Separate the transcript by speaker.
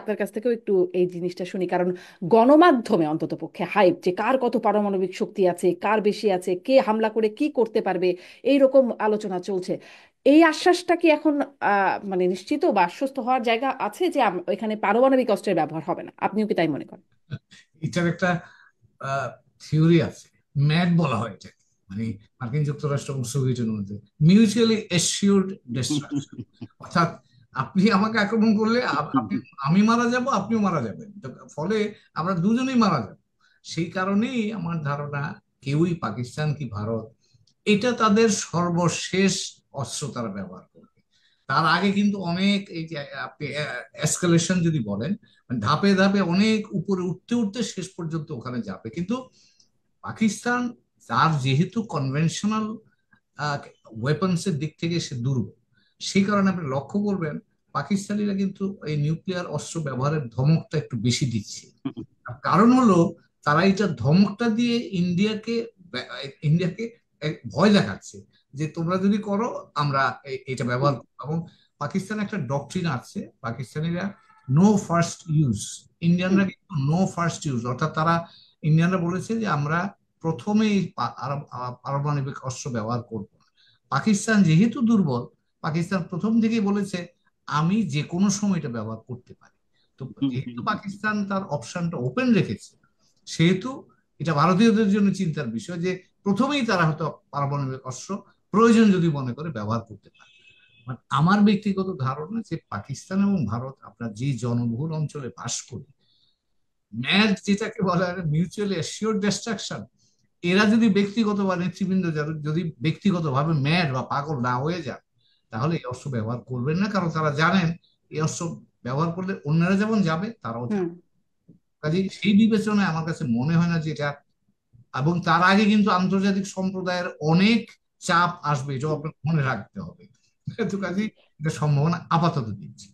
Speaker 1: আপনার কাছ থেকেও একটু এই জিনিসটা শুনি, কারণ গণমাধ্যমে অন্তত পক্ষে হাইপ যে কার কত পারমাণবিক শক্তি আছে, কার বেশি আছে, কে হামলা করে কি করতে পারবে, এই রকম আলোচনা চলছে। এই আশ্বাসটা কি এখন মানে নিশ্চিত বা আশ্বস্ত হওয়ার জায়গা আছে যে এখানে পারমাণবিক অস্ত্রের ব্যবহার হবে না? আপনিও কি তাই মনে করেন?
Speaker 2: এটার একটা থিওরি আছে, ম্যাড বলা হয় এটাকে। মানে মার্কিন যুক্তরাষ্ট্র এবং সোভিয়েত ইউনিয়নের মধ্যে মিউচুয়ালি অ্যাসিওরড ডিস্ট্রাকশন। অর্থাৎ আপনি আমাকে আক্রমণ করলে আমি মারা যাব, আপনিও মারা যাবেন, তো ফলে আমরা দুজনেই মারা যাব। সেই কারণেই আমার ধারণা কেউই, পাকিস্তান কি ভারত, এটা তাদের সর্বশেষ অস্ত্র তারা ব্যবহার করবে। তার আগে কিন্তু অনেক, এই যে আপনি এসকালেশন যদি বলেন, মানে ধাপে ধাপে অনেক উপরে উঠতে উঠতে শেষ পর্যন্ত ওখানে যাবে। কিন্তু পাকিস্তান, তার যেহেতু কনভেনশনাল ওয়েপন্স এর দিক থেকে সে দুর্বল, সেই কারণে আপনি লক্ষ্য করবেন পাকিস্তানিরা কিন্তু এই নিউক্লিয়ার অস্ত্র ব্যবহারের ধমকটা একটু বেশি দিচ্ছে। আর কারণ হলো, তারা এটা ধমকটা দিয়ে ইন্ডিয়াকে ভয় দেখাচ্ছে যে তোমরা যদি করো আমরা এটা ব্যবহার করবো। এবং পাকিস্তানে একটা ডক্ট্রিন আছে, পাকিস্তানিরা নো ফার্স্ট ইউজ, ইন্ডিয়ানরা কিন্তু নো ফার্স্ট ইউজ, অর্থাৎ তারা, ইন্ডিয়ানরা বলেছে যে আমরা প্রথমেই পারমাণবিক অস্ত্র ব্যবহার করব না। পাকিস্তান যেহেতু দুর্বল, পাকিস্তান প্রথম থেকেই বলেছে আমি যে কোনো সময় এটা ব্যবহার করতে পারি। তো যেহেতু পাকিস্তান তার অপশনটা ওপেন রেখেছে, সেহেতু এটা ভারতীয়দের জন্য চিন্তার বিষয় যে প্রথমেই তারা হয়তো পারমাণবিক অস্ত্র প্রয়োজন যদি মনে করে ব্যবহার করতে পারে। মানে আমার ব্যক্তিগত ধারণা যে পাকিস্তান এবং ভারত, আমরা যে জনবহুল অঞ্চলে বাস করি, ম্যাচ যেটাকে বলা হয় মিউচুয়ালি অ্যাসিওর ডিস্ট্রাকশন, এরা যদি ব্যক্তিগত বা নেতৃবৃন্দ যদি ব্যক্তিগতভাবে ম্যাড বা পাগল না হয়ে যান, তাহলে এই অস্ত্র ব্যবহার করবেন না। কারণ তারা জানেন এই অস্ত্র ব্যবহার করলে অন্যরা যেমন যাবে, তারাও
Speaker 1: হুম।
Speaker 2: যাবে। কাজে সেই বিবেচনায় আমার কাছে মনে হয় না যে এটা, এবং তার আগে কিন্তু আন্তর্জাতিক সম্প্রদায়ের অনেক চাপ আসবে, এটাও আপনার মনে রাখতে হবে। তো কাজে এটা সম্ভাবনা আপাতত দিচ্ছি।